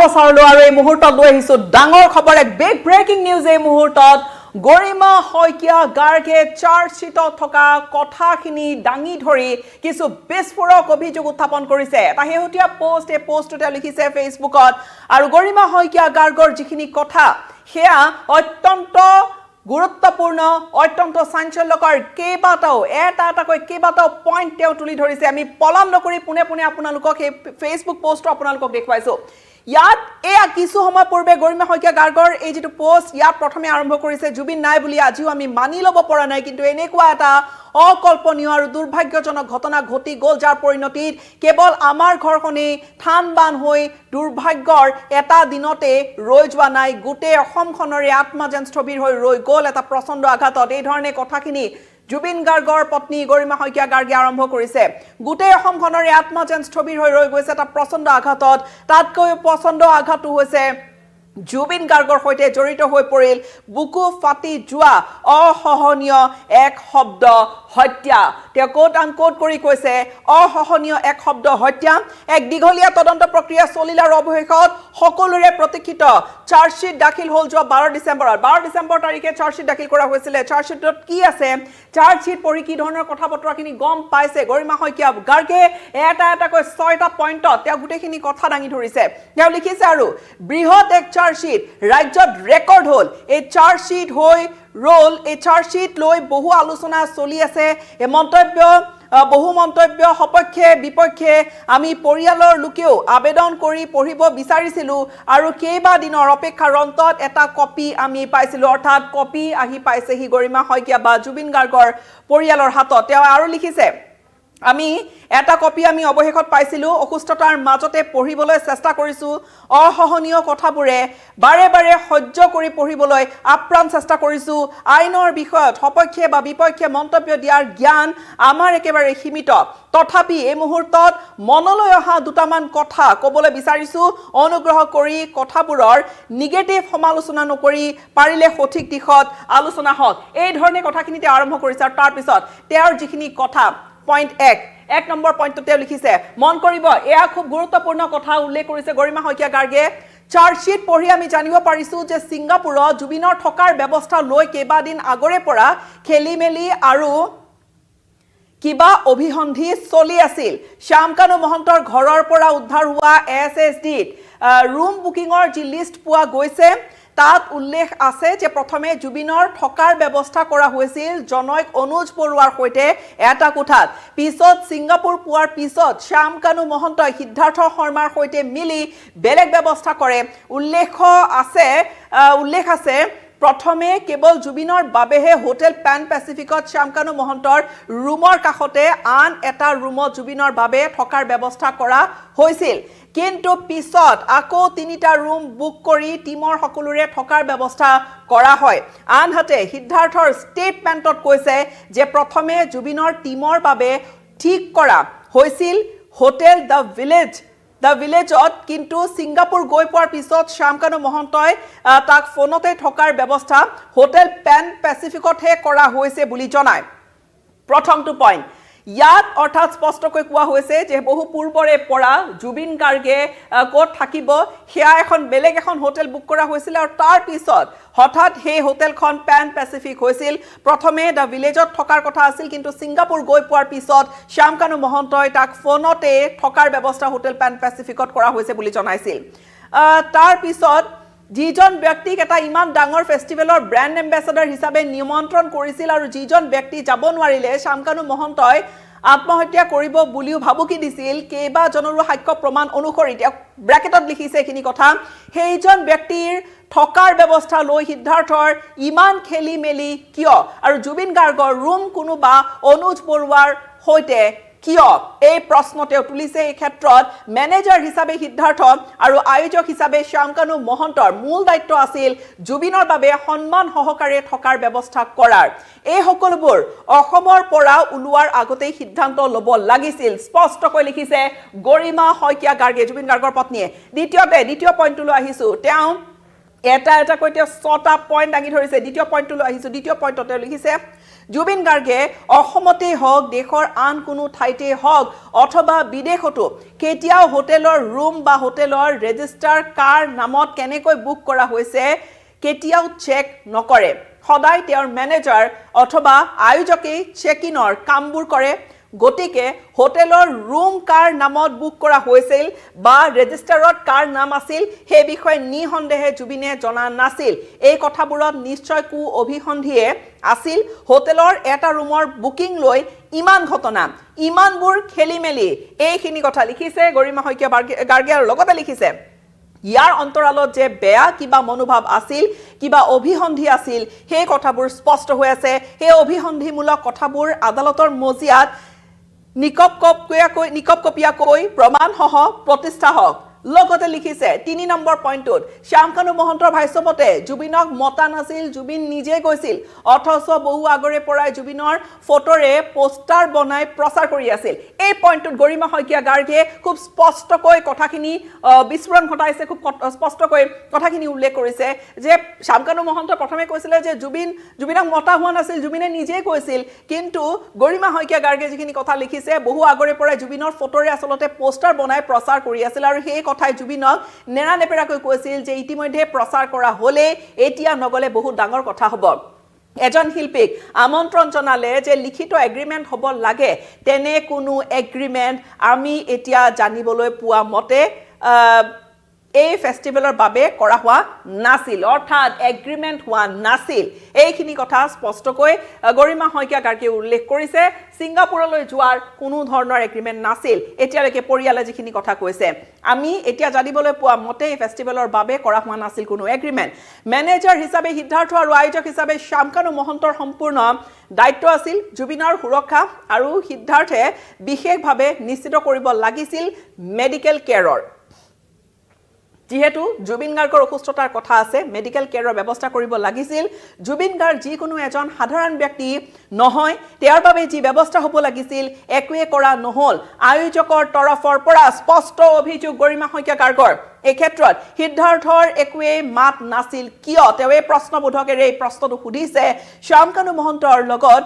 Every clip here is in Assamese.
সম্প্ৰচাৰলৈ আৰু এই মুহূৰ্তত লৈ আহিছো ডাঙৰ খবৰ এক বিগ ব্ৰেকিং নিউজ এই মুহূৰ্তত গৰিমা শইকীয়া গাৰ্গে চাৰ্জশ্বিটত থকা কথাখিনি দাঙি ধৰি কিছু বিস্ফোৰক অভিযোগ উত্থাপন কৰিছে এটা হেহতীয়া পোষ্ট এই পোষ্টতে লিখিছে ফেচবুকত আৰু গৰিমা শইকীয়া গাৰ্গৰ যিখিনি কথা সেয়া অত্যন্ত গুৰুত্বপূৰ্ণ অত্যন্ত চাঞ্চল্যকৰ কেইবাটাও এটাকৈ কেইবাটাও পইণ্ট তেওঁ তুলি ধৰিছে আমি পলম নকৰি পুনে পুনে আপোনালোকক এই ফেচবুক পোষ্টটো আপোনালোকক দেখুৱাইছো ইয়াত এয়া কিছু সময় পূৰ্বে গৰিমা শইকীয়া গাৰ্গৰ এই যেটো পোষ্ট ইয়াত প্ৰথমে আৰম্ভ কৰিছে জুবিন নাই বুলি আজিও আমি মানি ল'ব পৰা নাই কিন্তু এনেকুৱা এটা অকল্পনীয় আৰু দুৰ্ভাগ্যজনক ঘটনা ঘটি গ'ল যাৰ পৰিণতিত কেৱল আমাৰ ঘৰখনেই থান বান হৈ দুৰ্ভাগ্যৰ এটা দিনতে ৰৈ যোৱা নাই গোটেই অসমখনৰে আত্মা যেন স্থবিৰ হৈ ৰৈ গ'ল এটা প্ৰচণ্ড আঘাতত এই ধৰণে কথাখিনি জুবিন গাৰ্গৰ পত্নী গৰিমা শইকীয়া গাৰ্গে আৰম্ভ কৰিছে গোটেই অসমখনৰে আত্মা যেন স্থবিৰ হৈ ৰৈ গৈছে এটা প্ৰচণ্ড আঘাতত তাতকৈ প্ৰচণ্ড আঘাতটো হৈছে জুবিন গাৰ্গৰ সৈতে জড়িত হৈ পৰিল বুকু ফাটি যোৱা অসহনীয় এক শব্দ হত্যা তেওঁ কোট আনকোট কৰি কৈছে অসহনীয় এক শব্দ হত্যা এক দীঘলীয়া তদন্ত প্ৰক্ৰিয়া চলিল আৰু অৱশেষত সকলোৰে প্ৰতীক্ষিত চাৰ্জশ্বিট দাখিল হ'ল যোৱা 12 ডিচেম্বৰ তাৰিখে চাৰ্জশ্বিট দাখিল কৰা হৈছিল চাৰ্জশ্বিটত কি আছে চাৰ্জশ্বিট পঢ়ি কি ধৰণৰ কথা বতৰাখিনি গম পাইছে গৰিমা শইকীয়া গাৰ্গে এটাকৈ 6টা পইণ্টত তেওঁ গোটেইখিনি কথা দাঙি ধৰিছে তেওঁ লিখিছে আৰু বৃহৎ এক চাৰ্জশ্বিট ৰাজ্যত ৰেকৰ্ড হ'ল এই চাৰ্জশ্বিট হৈ ৰোল এই চাৰ্জশ্বিট লৈ বহু আলোচনা চলি আছে এই মন্তব্য বহু মন্তব্য সপক্ষে বিপক্ষে আমি পৰিয়ালৰ লোকেও আবেদন কৰি পঢ়িব বিচাৰিছিলো আৰু কেইবা দিনৰ অপেক্ষাৰ অন্তত এটা কপি আমি পাইছিলো অৰ্থাৎ কপি আহি পাইছেহি গৰিমা শইকীয়া বা জুবিন গাৰ্গৰ পৰিয়ালৰ হাতত তেওঁ আৰু লিখিছে আমি এটা কপি আমি অৱশেষত পাইছিলো অসুস্থতাৰ মাজতে পঢ়িবলৈ চেষ্টা কৰিছো অসহনীয় কথাবোৰে বাৰে বাৰে সহ্য কৰি পঢ়িবলৈ আপ্ৰাণ চেষ্টা কৰিছো আইনৰ বিষয়ত সপক্ষে বা বিপক্ষে মন্তব্য দিয়াৰ জ্ঞান আমাৰ একেবাৰে সীমিত তথাপি এই মুহূৰ্তত মনলৈ অহা দুটামান কথা ক'বলৈ বিচাৰিছো অনুগ্ৰহ কৰি কথাবোৰৰ নিগেটিভ সমালোচনা নকৰি পাৰিলে সঠিক দিশত আলোচনা হওক এই ধৰণে কথাখিনিতে আৰম্ভ কৰিছে আৰু তাৰ পিছত তেওঁৰ যিখিনি কথা পইণ্ট 1 নম্বৰ পইণ্টতে লিখিছে মন কৰিব এয়া খুব গুৰুত্বপূৰ্ণ কথা উল্লেখ কৰিছে গৰিমা শইকীয়া গাৰ্গে চাৰ্জশ্বিট পঢ়ি আমি জানিব পাৰিছো যে সিংগাপুৰত জুবিনৰ থকাৰ ব্যৱস্থা লৈ কেইবাদিন আগৰে পৰা খেলিমেলি আৰু কিবা অভিসন্ধি চলি আছিল শ্যামকানু মহন্তৰ ঘৰৰ পৰা উদ্ধাৰ হোৱা এছএছডিত ৰুম বুকিঙৰ যি লিষ্ট পোৱা গৈছে তাত উল্লেখ আছে যে প্ৰথমে জুবিনৰ থকাৰ ব্যৱস্থা কৰা হৈছিল জনৈক অনুজ বৰুৱাৰ সৈতে এটা কোঠাত পিছত সিংগাপুৰ পোৱাৰ পিছত শ্যামকানু মহন্তই সিদ্ধাৰ্থ শৰ্মাৰ সৈতে মিলি বেলেগ ব্যৱস্থা কৰে উল্লেখ আছে প্ৰথমে কেৱল জুবিনৰ বাবেহে হোটেল পেন পেচিফিকত শ্যামকানু মহন্তৰ ৰুমৰ কাষতে আন এটা ৰুমত জুবিনৰ বাবে থকাৰ ব্যৱস্থা কৰা হৈছিল কিন্তু পিছত আকৌ 3টা ৰুম বুক কৰি টিমৰ সকলোৰে থকাৰ ব্যৱস্থা কৰা হয় আনহাতে সিদ্ধাৰ্থৰ ষ্টেটমেণ্টত কৈছে যে প্ৰথমে জুবিনৰ টিমৰ বাবে ঠিক কৰা হৈছিল হোটেল দ্য ভিলেজত কিন্তু সিংগাপুৰ গৈ পোৱাৰ পিছত শ্যামকানু মহন্তই তাক ফোনতে থকাৰ ব্যৱস্থা হোটেল পেন পেচিফিকতহে কৰা হৈছে বুলি জনায় প্ৰথমটো পইণ্ট ইয়াত অৰ্থাৎ স্পষ্টকৈ কোৱা হৈছে যে বহু পূৰ্বৰে পৰা জুবিন গাৰ্গে ক'ত থাকিব সেয়া বেলেগ এখন হোটেল বুক কৰা হৈছিল আৰু তাৰ পিছত হঠাৎ সেই হোটেলখন পেন পেচিফিক হৈছিল প্ৰথমে দ্য ভিলেজত থকাৰ কথা আছিল কিন্তু সিংগাপুৰ গৈ পোৱাৰ পিছত শ্যামকানু মহন্তই তাক ফোনতে থকাৰ ব্যৱস্থা হোটেল পেন পেচিফিকত কৰা হৈছে বুলি জনাইছিল তাৰ পিছত যিজন ব্যক্তিক এটা ইমান ডাঙৰ ফেষ্টিভেলৰ ব্ৰেণ্ড এম্বেছাডৰ হিচাপে নিমন্ত্ৰণ কৰিছিল আৰু যিজন ব্যক্তি যাব নোৱাৰিলে শ্যামকানু মহন্তই আত্মহত্যা কৰিব বুলিও ভাবুকি দিছিল কেইবাজনৰো সাক্ষ্য প্ৰমাণ অনুসৰি তেওঁ ব্ৰেকেটত লিখিছে এইখিনি কথা সেইজন ব্যক্তিৰ থকাৰ ব্যৱস্থা লৈ সিদ্ধাৰ্থৰ ইমান খেলি মেলি কিয় আৰু জুবিন গাৰ্গৰ ৰুম কোনোবা অনুজ বৰুৱাৰ সৈতে কিয় এই প্ৰশ্ন তেওঁ তুলিছে এই ক্ষেত্ৰত মেনেজাৰ হিচাপে সিদ্ধাৰ্থ আৰু আয়োজক হিচাপে শ্যামকানু মহন্তৰ মূল দায়িত্ব আছিল জুবিনৰ বাবে সন্মান সহকাৰে থকাৰ ব্যৱস্থা কৰাৰ এই সকলোবোৰ অসমৰ পৰা ওলোৱাৰ আগতেই সিদ্ধান্ত ল'ব লাগিছিল স্পষ্টকৈ লিখিছে গৰিমা শইকীয়া গাৰ্গে জুবিন গাৰ্গৰ পত্নীয়ে দ্বিতীয় পইণ্টলৈ আহিছো তেওঁ এটাকৈ তেওঁ 6টা পইণ্ট দাঙি ধৰিছে দ্বিতীয় পইণ্টলৈ আহিছো দ্বিতীয় পইণ্টত তেওঁ লিখিছে জুবিন গাৰ্গে অসমতেই হওক দেশৰ আন কোনো ঠাইতে হওক অথবা বিদেশতো কেতিয়াও হোটেলৰ ৰুম বা হোটেলৰ ৰেজিষ্টাৰ কাৰ নামত কেনেকৈ বুক কৰা হৈছে কেতিয়াও চেক নকৰে সদায় তেওঁৰ মেনেজাৰ অথবা আয়োজকেই চেক ইনৰ কামবোৰ কৰে গতিকে হোটেলৰ ৰুম কাৰ নামত বুক কৰা হৈছিল বা ৰেজিষ্টাৰত কাৰ নাম আছিল সেই বিষয়ে নিসন্দেহে জুবিনে জনা নাছিল এই কথাবোৰত নিশ্চয় কু অভিসন্ধিয়ে আছিল হোটেলৰ এটা ৰুমৰ বুকিং লৈ ইমান ঘটনা ইমানবোৰ খেলিমেলি এইখিনি কথা লিখিছে গৰিমা শইকীয়া গাৰ্গে আৰু লগতে লিখিছে ইয়াৰ অন্তৰালত যে বেয়া কিবা মনোভাৱ আছিল কিবা অভিসন্ধি আছিল সেই কথাবোৰ স্পষ্ট হৈ আছে সেই অভিসন্ধিমূলক কথাবোৰ আদালতৰ মজিয়াত নিকপ কপিয়াকৈ প্ৰমাণসহ প্ৰতিষ্ঠা হওক লগতে লিখিছে 3 নম্বৰ পইণ্টত শ্যামকানু মহন্তৰ ভাষ্যমতে জুবিনক মতা নাছিল জুবিন নিজে গৈছিল অথচ বহু আগৰে পৰাই জুবিনৰ ফটোৰে পোষ্টাৰ বনাই প্ৰচাৰ কৰি আছিল এই পইণ্টত গৰিমা শইকীয়া গাৰ্গে খুব স্পষ্টকৈ কথাখিনি বিস্ফোৰণ ঘটাইছে খুব স্পষ্টকৈ কথাখিনি উল্লেখ কৰিছে যে শ্যামকানু মহন্ত প্ৰথমে কৈছিলে যে জুবিনক মতা হোৱা নাছিল জুবিনে নিজে গৈছিল কিন্তু গৰিমা শইকীয়া গাৰ্গে যিখিনি কথা লিখিছে বহু আগৰে পৰাই জুবিনৰ ফটোৰে আসলতে পোষ্টাৰ বনাই প্ৰচাৰ কৰি আছিল আৰু সেই কথাই জুবিনক নেৰানেপেৰাকৈ কৈছিল যে ইতিমধ্যে প্ৰচাৰ কৰা হলে এতিয়া নগলে বহুত ডাঙৰ কথা হ'ব এজন শিল্পীক আমন্ত্ৰণ জনালে যে লিখিত এগ্ৰিমেন্ট হ'ব লাগে তেনে কোনো এগ্ৰিমেন্ট আমি এতিয়া জানিবলৈ পোৱা মতে এই ফেষ্টিভেলৰ বাবে কৰা হোৱা নাছিল অৰ্থাৎ এগ্ৰিমেন্ট হোৱা নাছিল এইখিনি কথা স্পষ্টকৈ গৰিমা শইকীয়া গাৰ্গে উল্লেখ কৰিছে সিংগাপুৰলৈ যোৱাৰ কোনো ধৰণৰ এগ্ৰিমেন্ট নাছিল এতিয়ালৈকে পৰিয়ালে যিখিনি কথা কৈছে আমি এতিয়া জানিবলৈ পোৱা মতে এই ফেষ্টিভেলৰ বাবে কৰা হোৱা নাছিল কোনো এগ্ৰিমেন্ট মেনেজাৰ হিচাপে সিদ্ধাৰ্থ আৰু আয়োজক হিচাপে শ্যামকানু মহন্তৰ সম্পূৰ্ণ দায়িত্ব আছিল জুবিনৰ সুৰক্ষা আৰু সিদ্ধাৰ্থে বিশেষভাৱে নিশ্চিত কৰিব লাগিছিল মেডিকেল কেয়াৰৰ যেহেতু জুবিন গাৰ্গৰ অসুস্থতাৰ কথা আছে মেডিকেল কেয়াৰৰ ব্যৱস্থা কৰিব লাগিছিল জুবিন গাৰ্গ যিকোনো এজন সাধাৰণ ব্যক্তি নহয় তেওঁৰ বাবে যি ব্যৱস্থা হ'ব লাগিছিল একোৱে কৰা নহল আয়োজকৰ তৰফৰ পৰা স্পষ্ট অভিযোগ গৰিমা শইকীয়া গাৰ্গৰ এই ক্ষেত্ৰত সিদ্ধাৰ্থৰ একোৱে মাত নাছিল কিয় তেওঁ এই প্ৰশ্নবোধকেৰে এই প্ৰশ্নটো সুধিছে শ্যামকানু মহন্তৰ লগত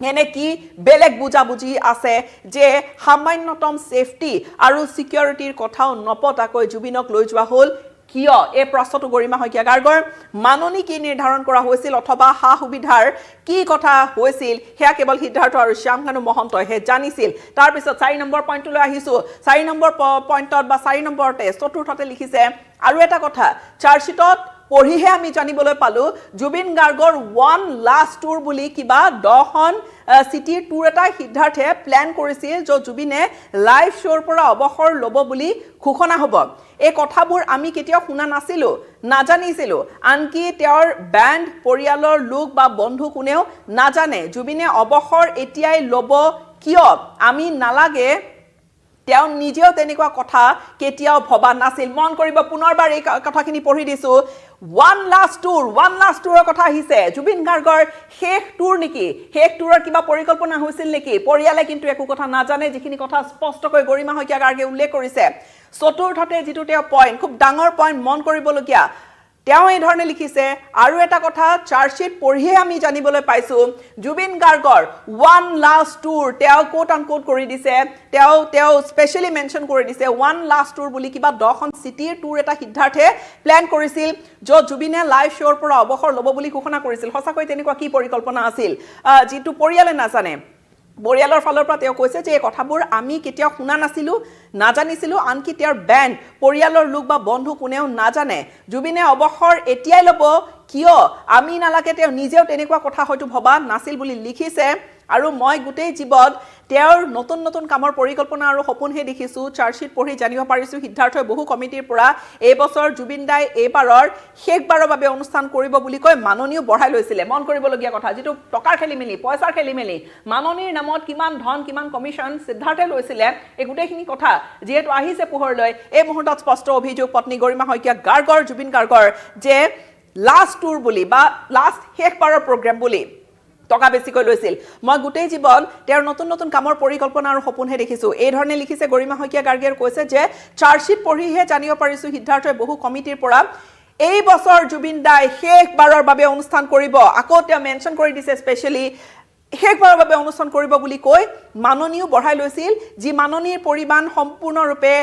এনে কি বেলেগ বুজাবুজি আছে যে সামান্যতম সেফটি আৰু সিকিউৰিটিৰ কথাও নপতাকৈ জুবিনক লৈ যোৱা হল কিয় এই প্ৰশ্নটো গৰিমা শইকীয়া গাৰ্গৰ মাননি কি নিৰ্ধাৰণ কৰা হৈছিল অথবা হা সুবিধাৰ কি কথা হৈছিল হেয়া কেৱল সিদ্ধাৰ্থ আৰু শ্যামকানু মহন্তইহে জানিছিল তাৰ পিছত 4 নম্বৰ পইণ্টলৈ আহিছো 4 নম্বৰ পইণ্টত বা 4 নম্বৰতে চতুৰ্থতে লিখিছে আৰু এটা কথা চাৰ্জশিটত পঢ়িহে আমি জানিবলৈ পালো জুবিন গাৰ্গৰ ওয়ান লাষ্ট টুৰ বুলি কিবা 10খন সিটিৰ টুৰ এটা সিদ্ধাৰ্থে প্ল্যান কৰিছিল যে জুবিনে লাইভ শোৰ পৰা অৱসৰ ল'ব বুলি ঘোষণা হ'ব এই কথাবোৰ আমি কেতিয়াও শুনা নাছিলো নাজানিছিলো আনকি তেওঁৰ ব্যান্ড পৰিয়ালৰ লোক বা বন্ধু কোনেও নাজানে জুবিনে অৱসৰ এতিয়াই ল'ব কিয় আমি নালাগে তেওঁ নিজেও তেনেকুৱা কথা কেতিয়াও ভবা নাছিল মন কৰিব পুনৰবাৰ এই কথাখিনি পঢ়ি দিছো ওয়ান লাষ্ট টুৰৰ কথা আহিছে জুবিন গাৰ্গৰ শেষ টুৰ নেকি শেষ টুৰৰ কিবা পৰিকল্পনা হৈছিল নেকি পৰিয়ালে কিন্তু একো কথা নাজানে যিখিনি কথা স্পষ্টকৈ গৰিমা শইকীয়া গাৰ্গে উল্লেখ কৰিছে চতুৰ্থতে যিটো তেওঁ পইণ্ট খুব ডাঙৰ পইণ্ট মন কৰিবলগীয়া তেওঁ এই ধৰণে লিখিছে আৰু এটা কথা চাৰ্জশিট পঢ়িহে আমি জানিবলৈ পাইছো জুবিন গাৰ্গৰ ওয়ান লাষ্ট টুৰ তেওঁ কোট আন কোট কৰি দিছে তেওঁ স্পেশালি মেনশন কৰি দিছে ওয়ান লাষ্ট টুৰ বুলি কিবা 10খন সিটিৰ টুৰ এটা সিদ্ধাৰ্থে প্ল্যান কৰিছিল য'ত জুবিনে লাইভ শোৰ পৰা অৱসৰ ল'ব বুলি ঘোষণা কৰিছিল সঁচাকৈ তেনেকুৱা কি পৰিকল্পনা আছিল যিটো পৰিয়ালে নাজানে পৰিয়ালৰ ফালৰ পৰা তেওঁ কৈছে যে এই কথাবোৰ আমি কেতিয়াও শুনা নাছিলো নাজানিছিলো আনকি তেওঁৰ ব্যান্ড পৰিয়ালৰ লোক বা বন্ধু কোনেও নাজানে জুবিনে অৱসৰ এতিয়াই ল'ব কিয় আমি নালাগে তেওঁ নিজেও তেনেকুৱা কথা হয়তো ভবা নাছিল বুলি লিখিছে আৰু মই গোটেই জীৱন তেওঁৰ নতুন নতুন কামৰ পৰিকল্পনা আৰু সপোনহে দেখিছো চাৰ্জশিট পঢ়ি জানিব পাৰিছো সিদ্ধাৰ্থই বহু কমিটিৰ পৰা এই বছৰ জুবিন দাই এইবাৰৰ শেষবাৰৰ বাবে অনুষ্ঠান কৰিব বুলি কৈ মাননীও বঢ়াই লৈছিলে মন কৰিবলগীয়া কথা যেটো টকাৰ খেলিমেলি পইচাৰ খেলিমেলি মাননীৰ নামত কিমান ধন কিমান কমিশন সিদ্ধাৰ্থে লৈছিলে এই গোটেইখিনি কথা যেহেতু আহিছে পোহৰলৈ এই মুহূৰ্তত স্পষ্ট অভিযোগ পত্নী গৰিমা শইকীয়া গাৰ্গৰ জুবিন গাৰ্গৰ যে লাষ্ট টুৰ বুলি বা লাষ্ট শেষবাৰৰ প্ৰগ্ৰাম বুলি টকা বেছিকৈ লৈছিল মই গোটেই জীৱন তেওঁৰ নতুন নতুন কামৰ পৰিকল্পনা আৰু সপোনহে দেখিছো এই ধৰণে লিখিছে গৰিমা শইকীয়া গাৰ্গে কৈছে যে চাৰ্জশিট পঢ়িহে জানিব পাৰিছো সিদ্ধাৰ্থই বহু কমিটিৰ পৰা এই বছৰ জুবিন দাই শেষবাৰৰ বাবে অনুষ্ঠান কৰিব আকৌ তেওঁ মেনশন কৰি দিছে স্পেশালি শেষবাৰৰ বাবে অনুষ্ঠান কৰিব বুলি কৈ মাননীও বঢ়াই লৈছিল যি মাননীৰ পৰিমাণ সম্পূৰ্ণৰূপে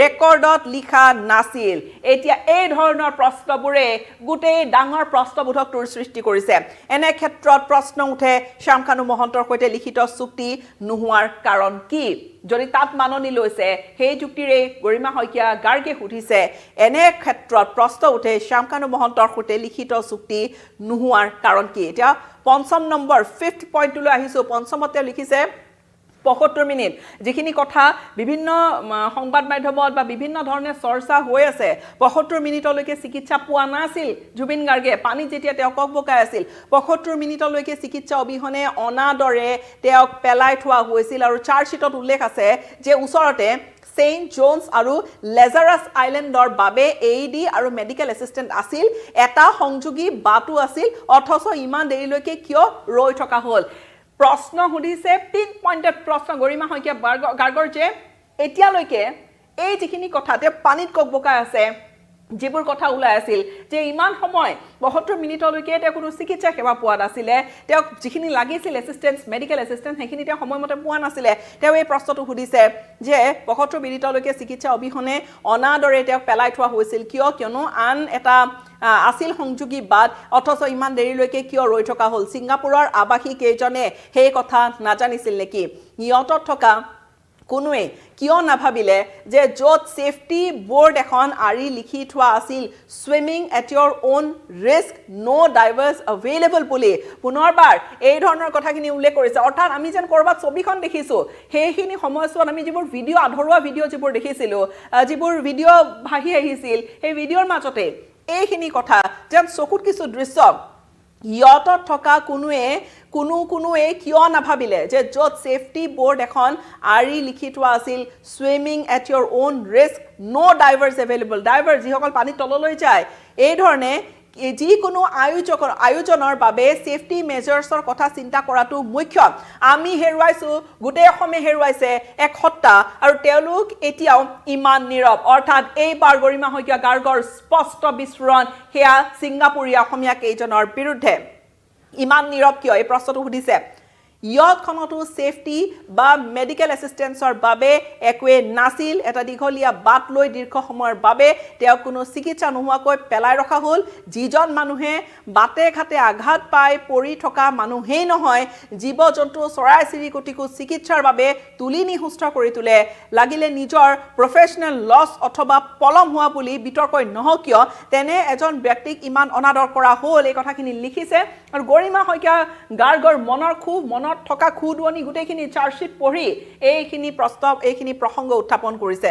ৰেকৰ্ডত লিখা নাছিল এতিয়া এই ধৰণৰ প্ৰশ্নবোৰে গোটেই ডাঙৰ প্ৰশ্নবোধকটোৰ সৃষ্টি কৰিছে এনে ক্ষেত্ৰত প্ৰশ্ন উঠে শ্যামকানু মহন্তৰ সৈতে লিখিত চুক্তি নোহোৱাৰ কাৰণ কি যদি তাত মাননী লৈছে সেই যুক্তিৰে গৰিমা শইকীয়া গাৰ্গে সুধিছে এনে ক্ষেত্ৰত প্ৰশ্ন উঠে শ্যামকানু মহন্তৰ সৈতে লিখিত চুক্তি নোহোৱাৰ কাৰণ কি এতিয়া পঞ্চম নম্বৰ 5th পইণ্টলৈ আহিছো পঞ্চমতে লিখিছে ৭৫ মিনিট যিখিনি কথা বিভিন্ন সংবাদ মাধ্যমত বা বিভিন্ন ধৰণে চৰ্চা হৈ আছে ৭৫ মিনিটলৈকে চিকিৎসা পোৱা নাছিল জুবিন গাৰ্গে পানীত যেতিয়া তেওঁ ককবকাই আছিল ৭৫ মিনিটলৈকে চিকিৎসা অবিহনে অনাদৰে তেওঁক পেলাই থোৱা হৈছিল আৰু চাৰ্জশ্বিটত উল্লেখ আছে যে ওচৰতে সেইণ্ট জোনছ আৰু লেজাৰাছ আইলেণ্ডৰ বাবে এইডি আৰু মেডিকেল এছিষ্টেণ্ট আছিল এটা সংযোগী বাটো আছিল অথচ ইমান দেৰিলৈকে কিয় ৰৈ থকা হ'ল প্ৰশ্ন সুধিছে পিন পইণ্টেড প্ৰশ্ন গৰিমা শইকীয়া গাৰ্গৰ যে এতিয়ালৈকে এই যিখিনি কথাতে পানীত ককবকাই আছে যিবোৰ কথা ওলাই আছিল যে ইমান সময় ৭৫ মিনিটলৈকে তেওঁ কোনো চিকিৎসা সেৱা পোৱা নাছিলে তেওঁক যিখিনি লাগিছিল এছিষ্টেন্স মেডিকেল এছিষ্টেন্স সেইখিনি তেওঁ সময়মতে পোৱা নাছিলে তেওঁ এই প্ৰশ্নটো সুধিছে যে ৭৫ মিনিটলৈকে চিকিৎসা অবিহনে অনাদৰে তেওঁক পেলাই থোৱা হৈছিল কিয়নো আন এটা আছিল সংযোগী বাদ অথচ ইমান দেৰিলৈকে কিয় ৰৈ থকা হ'ল ছিংগাপুৰৰ আৱাসী কেইজনে সেই কথা নাজানিছিল নেকি নিয়তত থকা কোনোৱে কিয় নাভাবিলে যে য'ত সেফটি বোৰ্ড এখন আৰি লিখি থোৱা আছিল swimming at your own risk no divers available বুলি পুনৰবাৰ এই ধৰণৰ কথাখিনি উল্লেখ কৰিছে অৰ্থাৎ আমি যেন ক'ৰবাত ছবিখন দেখিছোঁ সেইখিনি সময়ছোৱাত আমি যিবোৰ ভিডিঅ' আধৰুৱা ভিডিঅ' যিবোৰ দেখিছিলোঁ যিবোৰ ভিডিঅ' ভাহি আহিছিল সেই ভিডিঅ'ৰ মাজতে এইখিনি কথা যেন চকুত কিছু দৃশ্য ইয়তত থকা কোনোৱে কিয় নাভাবিলে যে য'ত সেফটি বোৰ্ড এখন আৰি লিখি থোৱা আছিল swimming at your own risk no divers available diver যিসকল পানীত তললৈ যায় এই ধৰণে যিকোনো আয়োজনৰ বাবে সেফটি মেজাৰ্ছৰ কথা চিন্তা কৰাটো মুখ্য আমি হেৰুৱাইছোঁ গোটেই অসমে হেৰুৱাইছে এক সত্তা আৰু তেওঁলোক এতিয়াও ইমান নীৰৱ অৰ্থাৎ এইবাৰ গৰিমা শইকীয়া গাৰ্গৰ স্পষ্ট বিস্ফোৰণ সেয়া ছিংগাপুৰীয়া অসমীয়া কেইজনৰ বিৰুদ্ধে ইমান নীৰৱ কিয় এই প্ৰশ্নটো সুধিছে ইয়তখনতো সেফটি বা মেডিকেল এছিষ্টেন্সৰ বাবে একোৱে নাছিল এটা দীঘলীয়া বাট লৈ দীৰ্ঘ সময়ৰ বাবে তেওঁক কোনো চিকিৎসা নোহোৱাকৈ পেলাই ৰখা হ'ল যিজন মানুহে বাটে ঘাটে আঘাত পাই পৰি থকা মানুহেই নহয় জীৱ জন্তু চৰাই চিৰিকটিকো চিকিৎসাৰ বাবে তুলি নিহুষ্ট কৰি তোলে লাগিলে নিজৰ প্ৰফেচনেল লছ অথবা পলম হোৱা বুলি বিতৰ্কই নহওক কিয় তেনে এজন ব্যক্তিক ইমান অনাদৰ কৰা হ'ল এই কথাখিনি লিখিছে আৰু গৰিমা শইকীয়া গাৰ্গৰ মনৰ খুব থকা খুদুৱনি গোটেইখিনি চাৰ্জশ্বিট পঢ়ি এইখিনি প্ৰসংগ উত্থাপন কৰিছে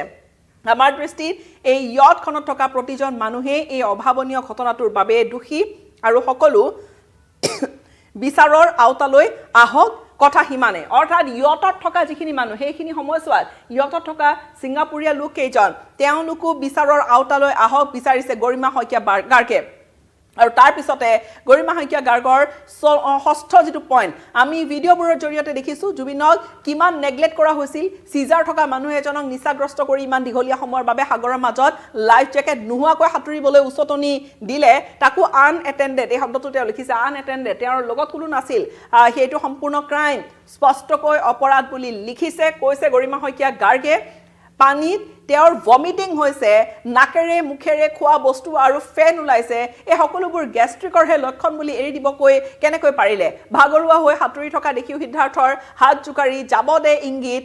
আমাৰ দৃষ্টিত এই ইয়তখনত থকা প্ৰতিজন মানুহে এই অভাৱনীয় ঘটনাটোৰ বাবে দোষী আৰু সকলো বিচাৰৰ আওতালৈ আহক কথা হিমানে অৰ্থাৎ ইয়তত থকা যিখিনি মানুহ সেইখিনি সময়ছোৱাত ইয়তত থকা ছিংগাপুৰীয়া লোক কেইজন তেওঁলোকো বিচাৰৰ আওতালৈ আহক বিচাৰিছে গৰিমা শইকীয়া গাৰ্গে আৰু তাৰ পিছতে গৰিমা শইকীয়া গাৰ্গৰ ষষ্ঠ যিটো পইণ্ট আমি ভিডিঅ'বোৰৰ জৰিয়তে দেখিছোঁ জুবিনক কিমান নেগলেক্ট কৰা হৈছিল চিজাৰ থকা মানুহ এজনক নিচাগ্ৰস্ত কৰি ইমান দীঘলীয়া সময়ৰ বাবে সাগৰৰ মাজত লাইফ জেকেট নোহোৱাকৈ সাঁতুৰিবলৈ উচতনি দিলে তাকো আনএটেণ্ডেড এই শব্দটো তেওঁ লিখিছে আনএটেণ্ডেড তেওঁৰ লগত কোনো নাছিল সেইটো সম্পূৰ্ণ ক্ৰাইম স্পষ্টকৈ অপৰাধ বুলি লিখিছে কৈছে গৰিমা শইকীয়া গাৰ্গে পানীত তেওঁৰ ভমিটিং হৈছে নাকেৰে মুখেৰে খোৱা বস্তু আৰু ফেন ওলাইছে এই সকলোবোৰ গেষ্ট্ৰিকৰহে লক্ষণ বুলি এৰি দিবকৈ কেনেকৈ পাৰিলে ভাগৰুৱা হৈ সাঁতুৰি থকা দেখিও সিদ্ধাৰ্থৰ হাত জোকাৰি যাব দে ইংগিত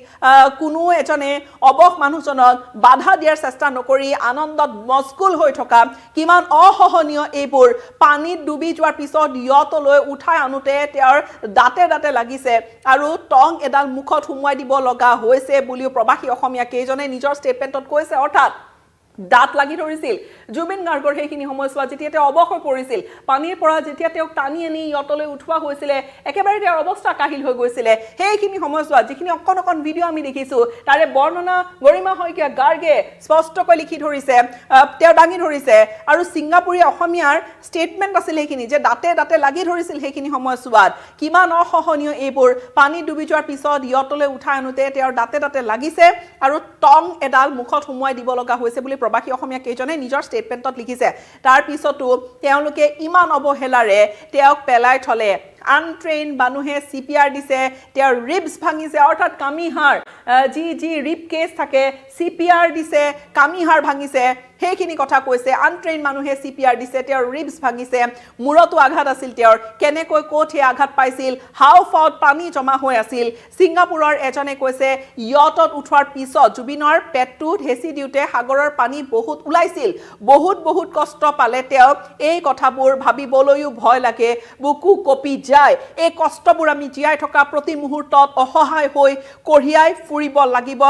কোনো এজনে অবস মানুহজনক বাধা দিয়াৰ চেষ্টা নকৰি আনন্দত মস্কুল হৈ থকা কিমান অসহনীয় এইবোৰ পানীত ডুবি যোৱাৰ পিছত ইয়তলৈ উঠাই আনোতে তেওঁৰ দাঁতে লাগিছে আৰু টং এডাল মুখত সুমুৱাই দিব লগা হৈছে বুলিও প্ৰবাসী অসমীয়া কেইজনে নিজৰ ষ্টেটমেণ্ট কৈছে অৰ্থাৎ দাঁত লাগি ধৰিছিল জুবিন গাৰ্গৰ সেইখিনি সময়ছোৱাত যেতিয়া তেওঁ অৱস হৈ পৰিছিল পানীৰ পৰা যেতিয়া তেওঁক টানি আনি ইয়তলৈ উঠোৱা হৈছিলে একেবাৰে তেওঁৰ অৱস্থা কাহিল হৈ গৈছিলে সেইখিনি সময়ছোৱাত যিখিনি অকণ ভিডিঅ' আমি দেখিছোঁ তাৰে বৰ্ণনা গৰিমা শইকীয়া গাৰ্গে স্পষ্টকৈ লিখি ধৰিছে তেওঁ দাঙি ধৰিছে আৰু ছিংগাপুৰীয়া অসমীয়াৰ ষ্টেটমেণ্ট আছিল সেইখিনি যে দাঁতে লাগি ধৰিছিল সেইখিনি সময়ছোৱাত কিমান অসহনীয় এইবোৰ পানীত ডুবি যোৱাৰ পিছত ইয়তলৈ উঠাই আনোতে তেওঁৰ দাঁতে লাগিছে আৰু টং এডাল মুখত সুমুৱাই দিব লগা হৈছে বুলি প্ৰবাসী অসমীয়া কেইজনে নিজৰ ষ্টেটমেণ্টত লিখিছে তাৰ পিছতো তেওঁলোকে ইমান অৱহেলাৰে তেওঁক পেলাই থলে আনট্ৰেইন মানুহে CPR দিছে তেওঁৰ ৰিবছ ভাঙিছে অৰ্থাৎ কামিহাৰ যি ৰিব কেছ থাকে CPR দিছে কামিহাৰ ভাঙিছে সেইখিনি কথা কৈছে আনট্ৰেইন মানুহে CPR দিছে তেওঁৰ ৰিবছ ভাঙিছে মূৰতো আঘাত আছিল তেওঁৰ কেনেকৈ কোট হে আঘাত পাইছিল হাওফাওত পানী জমা হৈ আছিল সিংগাপুৰৰ এজনে কৈছে ইয়টত উঠোৱাৰ পিছত জুবিনৰ পেটটো হেঁচি দিওঁতে সাগৰৰ পানী বহুত ওলাইছিল বহুত কষ্ট পালে তেওঁ এই কথাবোৰ ভাবিবলৈও ভয় লাগে বুকু কপি যায় এই কষ্টবোৰ আমি জীয়াই থকা প্ৰতি মুহূৰ্তত অসহায় হৈ কঢ়িয়াই ফুৰিব লাগিব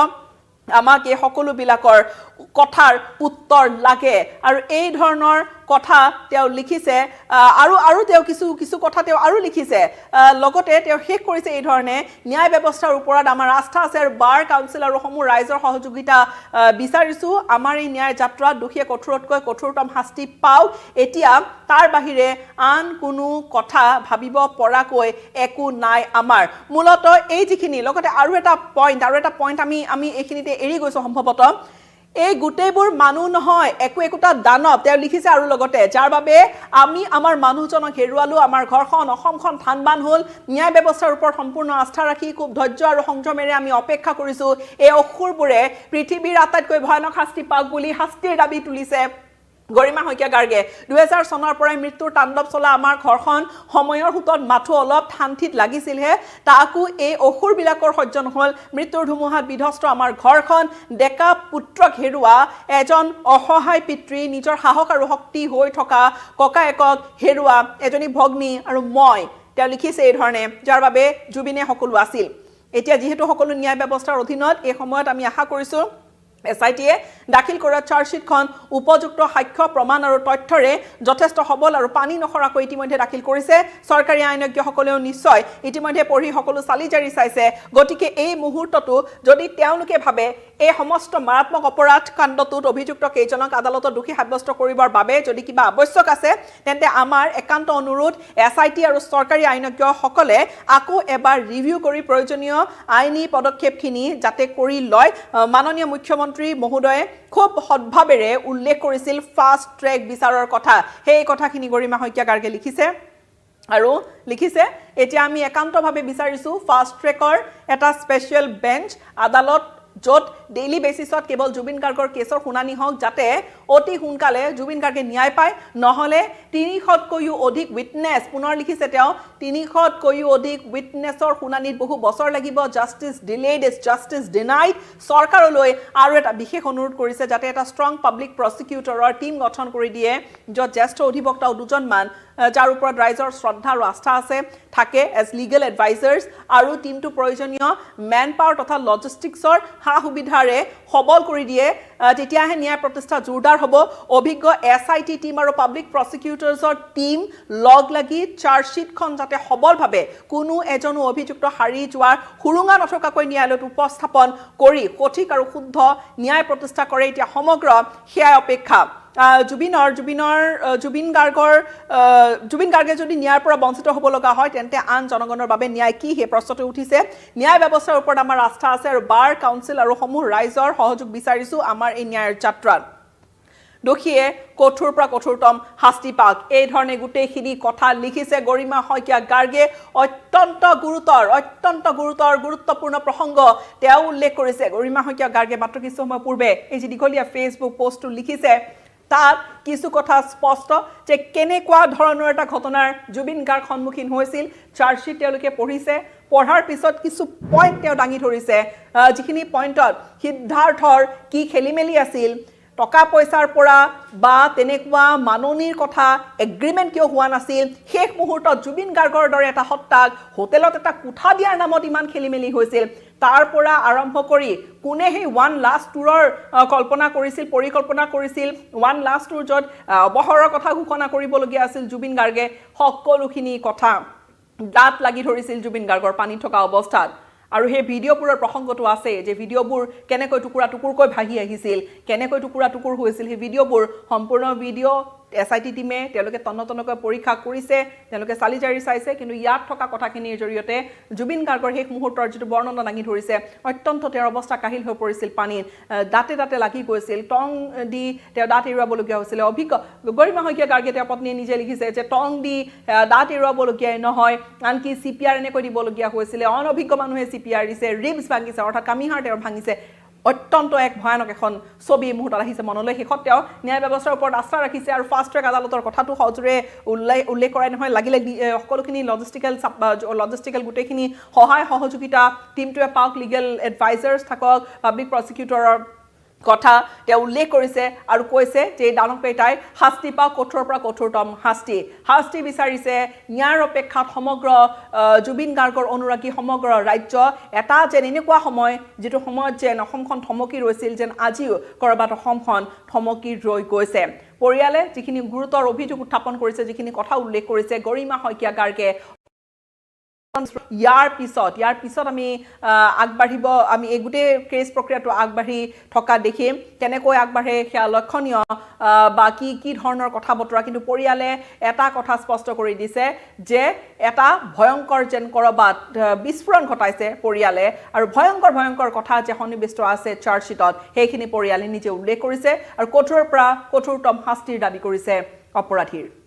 আমাক এই সকলোবিলাকৰ কথাৰ উত্তৰ লাগে আৰু এই ধৰণৰ কথা তেওঁ লিখিছে আৰু তেওঁ কিছু কথা তেওঁ আৰু লিখিছে লগতে তেওঁ শেষ কৰিছে এই ধৰণে ন্যায় ব্যৱস্থাৰ ওপৰত আমাৰ আস্থা আছে আৰু বাৰ কাউন্সিল আৰু সমূহ ৰাইজৰ সহযোগিতা বিচাৰিছো আমাৰ এই ন্যায় যাত্ৰাত দোষীয়ে কঠোৰতকৈ কঠোৰতম শাস্তি পাওক এতিয়া তাৰ বাহিৰে আন কোনো কথা ভাবিব পৰাকৈ একো নাই আমাৰ মূলতঃ এই যিখিনি লগতে আৰু এটা পইণ্ট আমি এইখিনিতে এৰি গৈছো সম্ভৱতঃ এই গোটেইবোৰ মানুহ নহয় একোটা দানৱ তেওঁ লিখিছে আৰু লগতে যাৰ বাবে আমি আমাৰ মানুহজনক হেৰুৱালো আমাৰ ঘৰখন অসমখন থানবান হ'ল ন্যায় ব্যৱস্থাৰ ওপৰত সম্পূৰ্ণ আস্থা ৰাখি খুব ধৈৰ্য আৰু সংযমেৰে আমি অপেক্ষা কৰিছো এই অসুৰবোৰে পৃথিৱীৰ আটাইতকৈ ভয়ানক শাস্তি পাওক বুলি শাস্তিৰ দাবী তুলিছে গৰিমা শইকীয়া গাৰ্গে 2000 চনৰ পৰাই মৃত্যুৰ তাণ্ডৱ চলা আমাৰ ঘৰখন সময়ৰ হুতত মাথো অলপ শান্তিত লাগিছিলহে তাকো এই অসুৰবিলাকৰ সহ্য নহল মৃত্যুৰ ধুমুহাত বিধ্বস্ত আমাৰ ঘৰখন ডেকা পুত্ৰক হেৰুৱা এজন অসহায় পিতৃ নিজৰ সাহস আৰু শক্তি হৈ থকা ককায়েকক হেৰুৱা এজনী ভগ্নী আৰু মই তেওঁ লিখিছে এই ধৰণে যাৰ বাবে জুবিনে সকলো আছিল এতিয়া যিহেতু সকলো ন্যায় ব্যৱস্থাৰ অধীনত এই সময়ত আমি আশা কৰিছো এসআইটিয়ে দাখিল কৰা চাৰ্জশিটখন উপযুক্ত সাক্ষ্য প্ৰমাণ আৰু তথ্যৰে যথেষ্ট সবল আৰু পানী নখৰাকৈ ইতিমধ্যে দাখিল কৰিছে চৰকাৰী আইনজ্ঞসকলেও নিশ্চয় ইতিমধ্যে পঢ়ি সকলো চালি জাৰি চাইছে গতিকে এই মুহূৰ্তটো যদি তেওঁলোকে ভাবে এই সমস্ত মাৰাত্মক অপৰাধ কাণ্ডটোত অভিযুক্ত কেইজনক আদালতত দোষী সাব্যস্ত কৰিবৰ বাবে যদি কিবা আৱশ্যক আছে তেন্তে আমাৰ একান্ত অনুৰোধ এসআইটি আৰু চৰকাৰী আইনজ্ঞসকলে আকৌ এবাৰ ৰিভিউ কৰি প্ৰয়োজনীয় আইনী পদক্ষেপখিনি যাতে কৰি লয় মাননীয় মুখ্যমন্ত্ৰী মহোদয়ে খুব সদ্ভাৱেৰে উল্লেখ কৰিছিল ফাষ্ট ট্ৰেক বিচাৰৰ কথা সেই কথাখিনি গৰিমা শইকীয়া গাৰ্গে লিখিছে আৰু লিখিছে এতিয়া আমি একান্তভাৱে বিচাৰিছো ফাষ্ট ট্ৰেকৰ এটা স্পেশাল বেঞ্চ আদালত য'ত ডেইলি বেসিছত কেৱল জুবিন গাৰ্গৰ কেছৰ শুনানি হওক যাতে অতি সোনকালে জুবিন গাৰ্গে ন্যায় পায় নহলে 300তকৈও অধিক উইটনেছ পুনৰ লিখিছে তেওঁ 300তকৈও অধিক উইটনেছৰ শুনানিত বহু বছৰ লাগিব justice delayed is justice denied চৰকাৰলৈ আৰু এটা বিশেষ অনুৰোধ কৰিছে যাতে এটা ষ্ট্ৰং পাব্লিক প্ৰসিকিউটৰৰ টিম গঠন কৰি দিয়ে য'ত জ্যেষ্ঠ অধিবক্তা দুজনমান যাৰ ওপৰত ৰাইজৰ শ্ৰদ্ধা আৰু আস্থা আছে থাকে এজ লিগেল এডভাইজাৰ্ছ আৰু টিমটো প্ৰয়োজনীয় মেন পাৱাৰ তথা লজিষ্টিক্সৰ হা সুবিধাৰে সবল কৰি দিয়ে তেতিয়াহে ন্যায় প্ৰতিষ্ঠা জোৰদাৰ হ'ব অভিজ্ঞ এসআইটি টিম আৰু পাব্লিক প্ৰসিকিউটৰ্ছৰ টিম লগ লাগি চাৰ্জশিটখন যাতে সবলভাৱে কোনো এজনো অভিযুক্ত হাৰি যোৱাৰ হুৰুঙা নথকাকৈ ন্যায়ালয়ত উপস্থাপন কৰি সঠিক আৰু শুদ্ধ ন্যায় প্ৰতিষ্ঠা কৰে এতিয়া সমগ্ৰ সেয়াই অপেক্ষা জুবিন গাৰ্গে যদি ন্যায়ৰ পৰা বঞ্চিত হ'ব লগা হয় তেন্তে আন জনগণৰ বাবে ন্যায় কি হে প্ৰশ্নটো উঠিছে ন্যায় ব্যৱস্থাৰ ওপৰত আমাৰ আস্থা আছে আৰু বাৰ কাউন্সিল আৰু সমূহ ৰাইজৰ সহযোগ বিচাৰিছো আমাৰ এই ন্যায়ৰ যাত্ৰাত দোষীয়ে কঠোৰ পৰা কঠোৰতম শাস্তি পাওক এই ধৰণে গোটেইখিনি কথা লিখিছে গৰিমা শইকীয়া গাৰ্গে অত্যন্ত গুৰুত্বপূৰ্ণ প্ৰসংগ তেওঁ উল্লেখ কৰিছে গৰিমা শইকীয়া গাৰ্গে মাত্ৰ কিছু সময় পূৰ্বে এই যে দীঘলীয়া ফেচবুক পোষ্টটো লিখিছে তাত কিছু কথা স্পষ্ট যে কেনেকুৱা ধৰণৰ এটা ঘটনাৰ জুবিন গাৰ্গ সন্মুখীন হৈছিল চাৰ্জশিট তেওঁলোকে পঢ়িছে পঢ়াৰ পিছত কিছু পইণ্ট তেওঁ দাঙি ধৰিছে যিখিনি পইণ্টত সিদ্ধাৰ্থৰ কি খেলিমেলি আছিল টকা পইচাৰ পৰা বা তেনেকুৱা মাননীৰ কথা এগ্ৰিমেণ্ট কিয় হোৱা নাছিল শেষ মুহূৰ্তত জুবিন গাৰ্গৰ দৰে এটা হত্যাক হোটেলত এটা কোঠা দিয়াৰ নামত ইমান খেলিমেলি হৈছিল তাৰ পৰা আৰম্ভ কৰি কোনে সেই ওৱান লাষ্ট টুৰৰ পৰিকল্পনা কৰিছিল ওৱান লাষ্ট টুৰ য'ত অবহৰৰ কথা ঘোষণা কৰিবলগীয়া আছিল জুবিন গাৰ্গে সকলোখিনি কথা দাঁত লাগি ধৰিছিল জুবিন গাৰ্গৰ পানীত থকা অৱস্থাত আৰু সেই ভিডিঅ'বোৰৰ প্ৰসংগটো আছে যে ভিডিঅ'বোৰ কেনেকৈ টুকুৰা টুকুৰকৈ ভাগি আহিছিল কেনেকৈ টুকুৰা টুকুৰ হৈছিল সেই ভিডিঅ'বোৰ সম্পূৰ্ণ ভিডিঅ' SIT টিমে তেওঁলোকে তন্নতন্নকৈ পৰীক্ষা কৰিছে তেওঁলোকে চালিজাৰি চাইছে কিন্তু ইয়াত থকা কথাখিনিৰ জৰিয়তে জুবিন গাৰ্গৰ শেষ মুহূৰ্তৰ যিটো বৰ্ণনা দাঙি ধৰিছে অত্যন্ত তেওঁৰ অৱস্থা কাহিল হৈ পৰিছিল পানীত দাঁতে দাঁতে লাগি গৈছিল টং দি তেওঁ দাঁত এৰুৱাবলগীয়া হৈছিল অভিজ্ঞ গৰিমা শইকীয়া গাৰ্গে তেওঁৰ পত্নীয়ে নিজে লিখিছে যে টং দি দাঁত এৰুৱাবলগীয়া নহয় আনকি CPR এনেকৈ দিবলগীয়া হৈছিলে অনভিজ্ঞ মানুহে CPR দিছে ৰিবছ ভাঙিছে অৰ্থাৎ কামিহাৰ তেওঁৰ ভাঙিছে অত্যন্ত এক ভয়ানক এখন ছবি মুহূৰ্তত আহিছে মনলৈ শেষত তেওঁ ন্যায় ব্যৱস্থাৰ ওপৰত আস্থা ৰাখিছে আৰু ফাষ্ট ট্ৰেক আদালতৰ কথাটো সজোৰে উল্লেখ কৰাই নহয় লাগিলে সকলোখিনি লজিষ্টিকেল গোটেইখিনি সহায় সহযোগিতা টিমটোৱে পাওক লিগেল এডভাইজাৰ্ছ থাকক পাব্লিক প্ৰচিকিউটৰৰ কথা তেওঁ উল্লেখ কৰিছে আৰু কৈছে যে দানকপেটাই শাস্তি পাওক কঠোৰৰ পৰা কঠোৰতম শাস্তি বিচাৰিছে ন্যায়ৰ অপেক্ষাত সমগ্ৰ জুবিন গাৰ্গৰ অনুৰাগী সমগ্ৰ ৰাজ্য এটা যেন এনেকুৱা সময় যিটো সময়ত যেন অসমখন থমকি ৰৈছিল যেন আজিও কৰবাত অসমখন থমকি ৰৈ গৈছে পৰিয়ালে যিখিনি গুৰুতৰ অভিযোগ উত্থাপন কৰিছে যিখিনি কথা উল্লেখ কৰিছে গৰিমা শইকীয়া গাৰ্গে ইয়াৰ পিছত আমি আগবাঢ়িব আমি এই গোটেই কেছ প্ৰক্ৰিয়াটো আগবাঢ়ি থকা দেখিম কেনেকৈ আগবাঢ়ে সেয়া লক্ষণীয় বা কি ধৰণৰ কথা বতৰা কিন্তু পৰিয়ালে এটা কথা স্পষ্ট কৰি দিছে যে এটা ভয়ংকৰ যেন কৰবাত বিস্ফোৰণ ঘটাইছে পৰিয়ালে আৰু ভয়ংকৰ কথা যে সন্নিৱিষ্ট আছে চাৰ্জশ্বিটত সেইখিনি পৰিয়ালে নিজে উল্লেখ কৰিছে আৰু কঠোৰৰ পৰা কঠোৰতম শাস্তিৰ দাবী কৰিছে অপৰাধীৰ